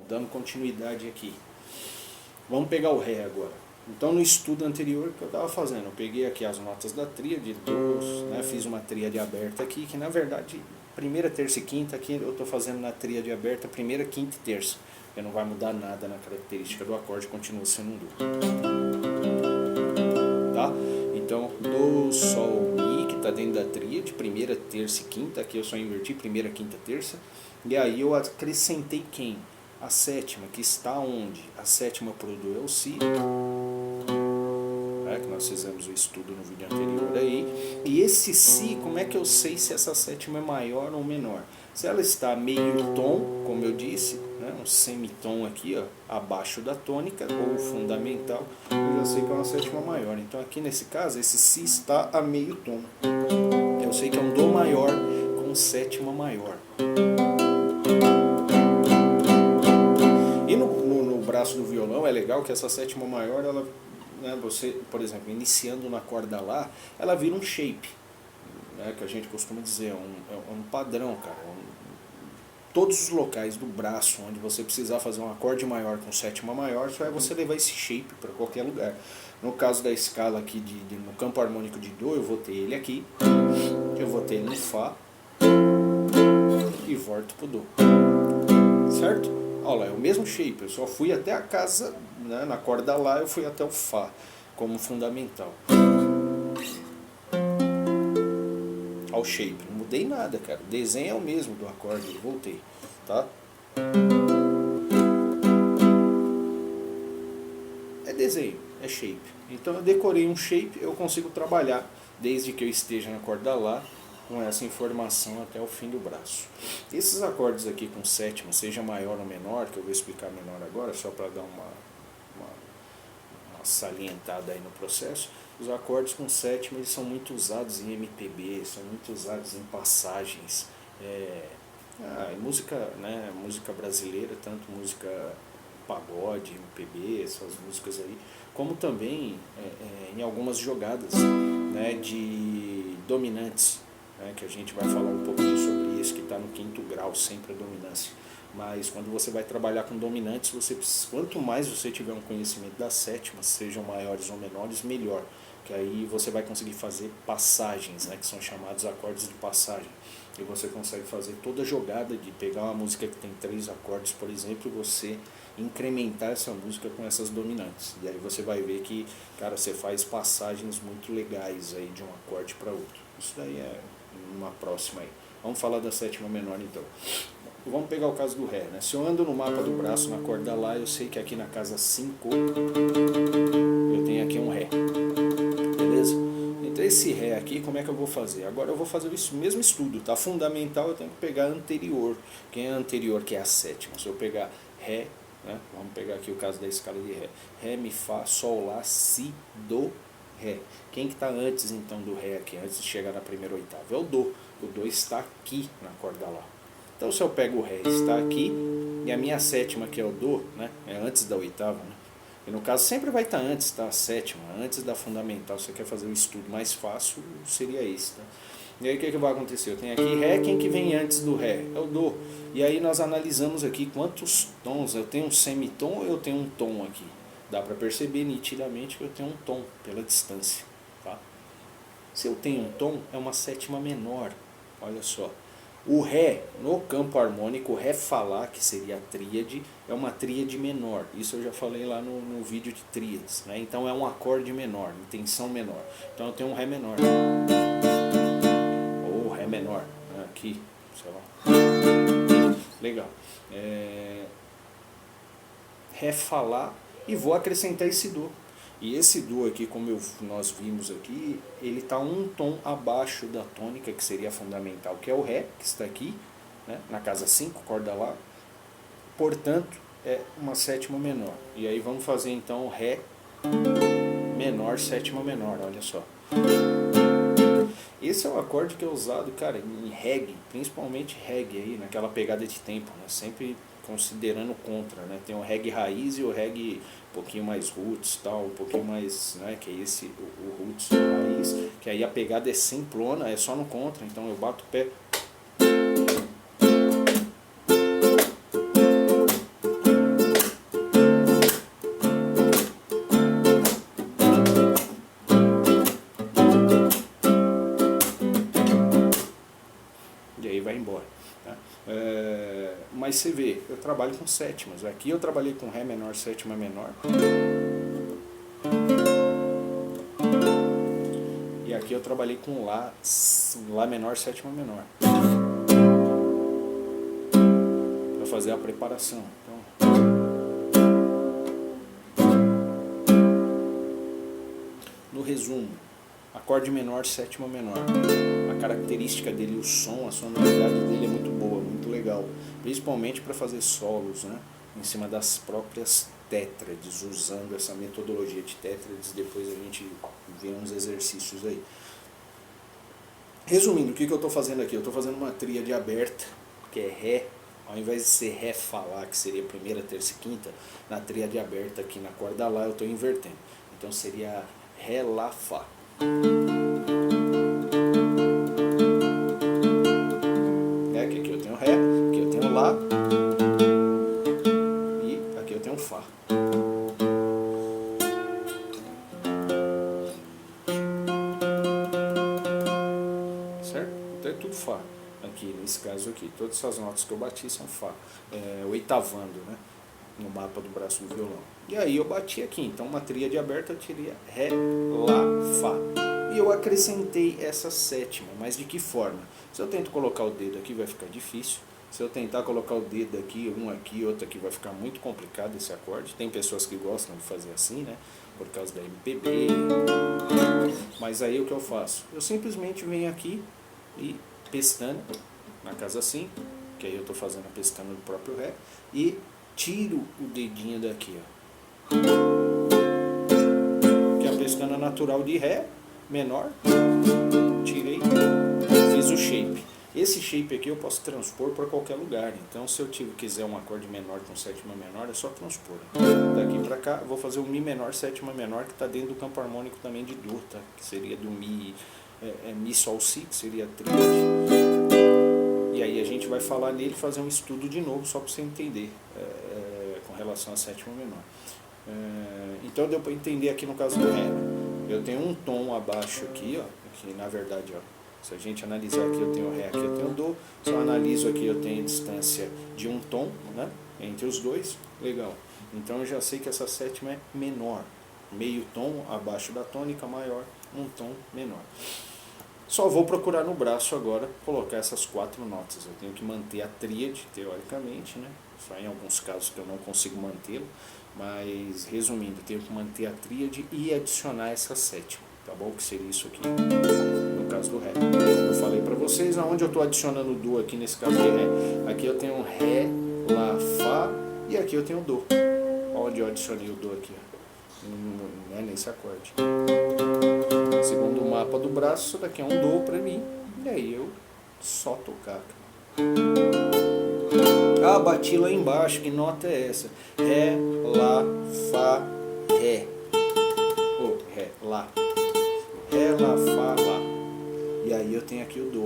dando continuidade aqui. Vamos pegar o Ré agora. Então no estudo anterior que eu estava fazendo, eu peguei aqui as notas da tríade, né, fiz uma tríade aberta aqui, que na verdade, primeira, terça e quinta, aqui eu estou fazendo na tríade aberta, primeira, quinta e terça. Porque não vai mudar nada na característica do acorde, continua sendo um Dó. Tá? Então, Dó, Sol, Mi, que está dentro da tríade, primeira, terça e quinta, aqui eu só inverti, primeira, quinta, terça, e aí eu acrescentei quem? A sétima, que está onde? A sétima pro Dó é o Si, né, que nós fizemos o estudo no vídeo anterior aí. E esse Si, como é que eu sei se essa sétima é maior ou menor? Se ela está meio tom, como eu disse, né, um semitom aqui, ó, abaixo da tônica, ou fundamental, eu já sei que é uma sétima maior. Então aqui nesse caso, esse Si está a meio tom. Eu sei que é um Dó maior com sétima maior. E no braço do violão é legal que essa sétima maior, ela, né, você, por exemplo, iniciando na corda Lá, ela vira um shape, né, que a gente costuma dizer, é um padrão, cara. Todos os locais do braço onde você precisar fazer um acorde maior com sétima maior, só é você levar esse shape para qualquer lugar. No caso da escala aqui no campo harmônico de Dó, eu vou ter ele aqui, eu vou ter ele no Fá e volto pro Dó. Certo? Olha lá, é o mesmo shape, eu só fui até a casa, né, na corda Lá eu fui até o Fá como fundamental. Ao shape, não mudei nada, cara. O desenho é o mesmo do acorde, eu voltei, tá? É desenho, é shape. Então eu decorei um shape, eu consigo trabalhar desde que eu esteja na corda Lá com essa informação até o fim do braço. Esses acordes aqui com sétima, seja maior ou menor, que eu vou explicar menor agora, só para dar uma salientada aí no processo. Os acordes com sétima, eles são muito usados em MPB, são muito usados em passagens, música, né, música brasileira, tanto música pagode, MPB, essas músicas aí, como também em algumas jogadas, né, de dominantes, né, que a gente vai falar um pouquinho sobre isso, que está no quinto grau, sempre a dominância. Mas quando você vai trabalhar com dominantes, quanto mais você tiver um conhecimento das sétimas, sejam maiores ou menores, melhor. Que aí você vai conseguir fazer passagens, né, que são chamados acordes de passagem. E você consegue fazer toda a jogada de pegar uma música que tem 3 acordes, por exemplo, e você incrementar essa música com essas dominantes. E aí você vai ver que, cara, você faz passagens muito legais aí de um acorde para outro. Isso daí é uma próxima aí. Vamos falar da sétima menor então. Vamos pegar o caso do Ré, né? Se eu ando no mapa do braço na corda Lá, eu sei que aqui na casa 5 eu tenho aqui um Ré. Beleza? Então esse Ré aqui, como é que eu vou fazer? Agora eu vou fazer o mesmo estudo, tá? Fundamental eu tenho que pegar anterior. Quem é anterior, que é a sétima? Se eu pegar Ré, né? Vamos pegar aqui o caso da escala de Ré. Ré, Mi, Fá, Sol, Lá, Si, Dó, Ré. Quem que está antes então do Ré aqui, antes de chegar na primeira oitava? É o Dó. O Dó está aqui na corda Lá. Então se eu pego o Ré, está aqui, e a minha sétima que é o Dó, né? É antes da oitava, né? E no caso sempre vai estar antes, tá? A sétima, antes da fundamental. Se você quer fazer um estudo mais fácil, seria esse, tá? E aí o que vai acontecer? Eu tenho aqui Ré, quem que vem antes do Ré? É o Dó. E aí nós analisamos aqui quantos tons, eu tenho um semitom ou eu tenho um tom aqui? Dá para perceber nitidamente que eu tenho um tom pela distância, tá? Se eu tenho um tom, é uma sétima menor, olha só. O Ré, no campo harmônico, o Ré Fá, que seria a tríade, é uma tríade menor. Isso eu já falei lá no vídeo de tríades, né? Então é um acorde menor, intenção menor. Então eu tenho um Ré menor. Ou Ré menor, né? Aqui, sei lá. Legal. Ré Fá e vou acrescentar esse Dó. E esse Dó aqui, como nós vimos aqui, ele está um tom abaixo da tônica, que seria a fundamental, que é o Ré, que está aqui, né, na casa 5, corda Lá. Portanto, é uma sétima menor. E aí vamos fazer então Ré menor, sétima menor, olha só. Esse é o acorde que é usado, cara, em reggae, principalmente reggae aí, naquela pegada de tempo, né, sempre considerando contra, né? Tem o reggae raiz e o reggae um pouquinho mais roots, tal, um pouquinho mais, né, que é esse o roots e o raiz, que aí a pegada é simplona, é só no contra, então eu bato o pé. Mas você vê, eu trabalho com sétimas. Aqui eu trabalhei com Ré menor, sétima menor. E aqui eu trabalhei com Lá menor, sétima menor. Para fazer a preparação. Então, no resumo, acorde menor, sétima menor. A característica dele, o som, a sonoridade dele é muito boa, muito legal. Principalmente para fazer solos, né? Em cima das próprias tétrades, usando essa metodologia de tétrades. Depois a gente vê uns exercícios aí. Resumindo, o que eu estou fazendo aqui? Eu estou fazendo uma tríade aberta, que é Ré. Ao invés de ser Ré, Fá, Lá, que seria primeira, terça e quinta, na tríade aberta aqui na corda Lá eu estou invertendo. Então seria Ré, Lá, Fá. Que aqui eu tenho Ré, aqui eu tenho Lá e aqui eu tenho Fá. Certo? Então é tudo Fá. Aqui, nesse caso aqui, todas essas notas que eu bati são Fá, oitavando, né, no mapa do braço do violão. E aí eu bati aqui, então uma tríade aberta eu tirei Ré, Lá, Fá. E eu acrescentei essa sétima, mas de que forma? Se eu tento colocar o dedo aqui vai ficar difícil. Se eu tentar colocar o dedo aqui, um aqui, outro aqui, vai ficar muito complicado esse acorde. Tem pessoas que gostam de fazer assim, né, por causa da MPB. Mas aí o que eu faço? Eu simplesmente venho aqui e pestana na casa assim, que aí eu estou fazendo a pestana do próprio Ré, e tiro o dedinho daqui, ó, que é a pestana natural de Ré menor, tirei, fiz o shape. Esse shape aqui eu posso transpor para qualquer lugar, então se eu quiser um acorde menor com sétima menor, é só transpor. Daqui para cá eu vou fazer o Mi menor, sétima menor, que está dentro do campo harmônico também de Dó, tá? Que seria do Mi, Mi Sol Si, que seria a tríade. E aí a gente vai falar nele, fazer um estudo de novo, só para você entender, com relação à sétima menor. Então deu para entender aqui no caso do Ré. Eu tenho um tom abaixo aqui, ó, que na verdade, ó, se a gente analisar aqui, eu tenho Ré, aqui eu tenho Dó. Se eu analiso aqui, eu tenho distância de um tom, né, entre os dois, legal. Então eu já sei que essa sétima é menor, meio tom abaixo da tônica, maior, um tom menor. Só vou procurar no braço agora colocar essas 4 notas. Eu tenho que manter a tríade, teoricamente, né? Só em alguns casos que eu não consigo mantê-lo. Mas, resumindo, eu tenho que manter a tríade e adicionar essa sétima, tá bom? Que seria isso aqui, no caso do Ré. Eu falei pra vocês, aonde eu estou adicionando o Dó aqui nesse caso de Ré. Aqui eu tenho Ré, Lá, Fá e aqui eu tenho Dó. Onde eu adicionei o Dó aqui, ó. Não é nesse acorde. Segundo o mapa do braço, isso daqui é um Dó pra mim. E aí eu só tocar. Ah, bati lá embaixo, que nota é essa? Ré, Lá, Fá, Ré. Ré, Lá. Ré, Lá, Fá, Lá. E aí eu tenho aqui o Dó.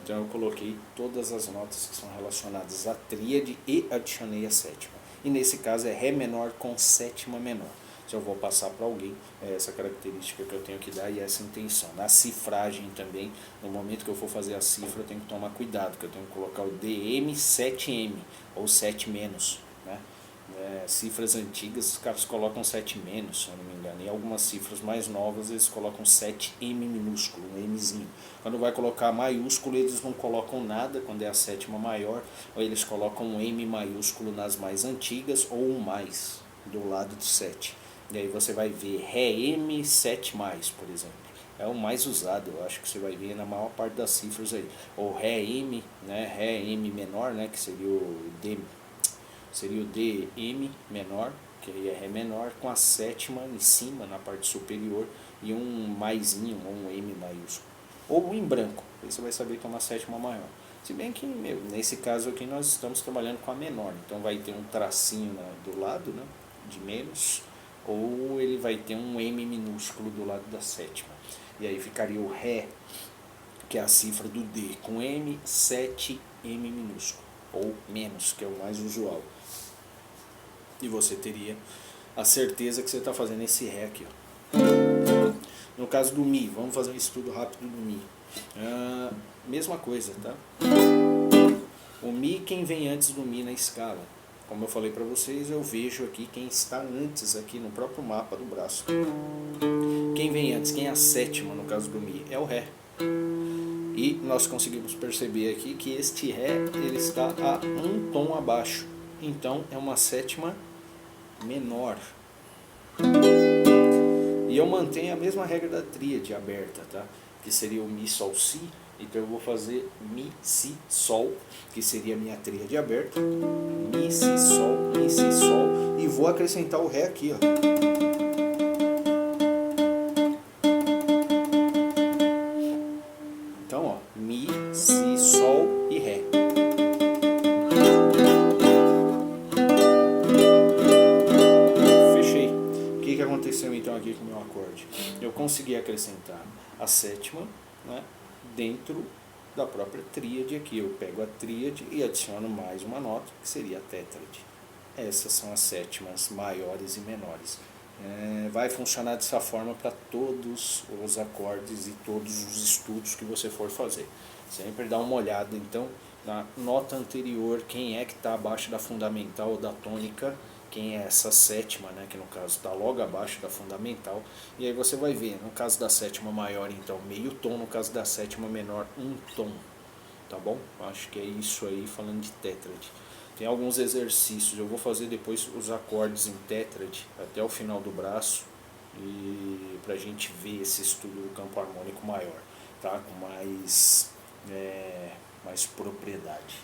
Então eu coloquei todas as notas que são relacionadas à tríade e adicionei a sétima. E nesse caso é Ré menor com sétima menor. Se eu vou passar para alguém, é essa característica que eu tenho que dar e essa intenção. Na cifragem também, no momento que eu for fazer a cifra, eu tenho que tomar cuidado, que eu tenho que colocar o DM7M, ou 7 menos, né? Cifras antigas, os caras colocam 7 menos, se eu não me engano. E algumas cifras mais novas, eles colocam 7M minúsculo, um Mzinho. Quando vai colocar maiúsculo, eles não colocam nada, quando é a sétima maior, ou eles colocam um M maiúsculo nas mais antigas, ou um mais, do lado do 7. E aí você vai ver Ré M7+, por exemplo. É o mais usado, eu acho que você vai ver na maior parte das cifras aí. Ou Ré M, né, Ré M menor, né, que seria o DM menor, que aí é Ré menor, com a sétima em cima, na parte superior, e um maisinho, ou um M maiúsculo. Ou em branco, aí você vai saber que é uma sétima maior. Se bem que, nesse caso aqui, nós estamos trabalhando com a menor, então vai ter um tracinho do lado, né, de menos, ou ele vai ter um M minúsculo do lado da sétima. E aí ficaria o Ré, que é a cifra do D, com M, 7, M minúsculo, ou menos, que é o mais usual. E você teria a certeza que você está fazendo esse Ré aqui, ó. No caso do Mi, vamos fazer um estudo rápido do Mi. Mesma coisa, tá? O Mi, quem vem antes do Mi na escala? Como eu falei para vocês, eu vejo aqui quem está antes aqui no próprio mapa do braço. Quem vem antes, quem é a sétima no caso do Mi? É o Ré. E nós conseguimos perceber aqui que este Ré ele está a um tom abaixo. Então é uma sétima menor. E eu mantenho a mesma regra da tríade aberta, tá? Que seria o Mi, Sol, Si. Então eu vou fazer Mi, Si, Sol, que seria a minha tríade aberta. Mi, Si, Sol, Mi, Si, Sol. E vou acrescentar o Ré aqui, ó. Então, ó, Mi, Si, Sol e Ré. Fechei. O que aconteceu então aqui com o meu acorde? Eu consegui acrescentar a sétima, né, dentro da própria tríade aqui. Eu pego a tríade e adiciono mais uma nota, que seria a tétrade. Essas são as sétimas maiores e menores. Vai funcionar dessa forma para todos os acordes e todos os estudos que você for fazer. Sempre dá uma olhada então na nota anterior, quem é que está abaixo da fundamental ou da tônica, quem é essa sétima, né, que no caso está logo abaixo da fundamental, e aí você vai ver, no caso da sétima maior então meio tom, no caso da sétima menor um tom, tá bom? Acho que é isso aí falando de tétrade. Tem alguns exercícios, eu vou fazer depois os acordes em tétrade até o final do braço, e para a gente ver esse estudo do campo harmônico maior, tá? Com mais propriedade.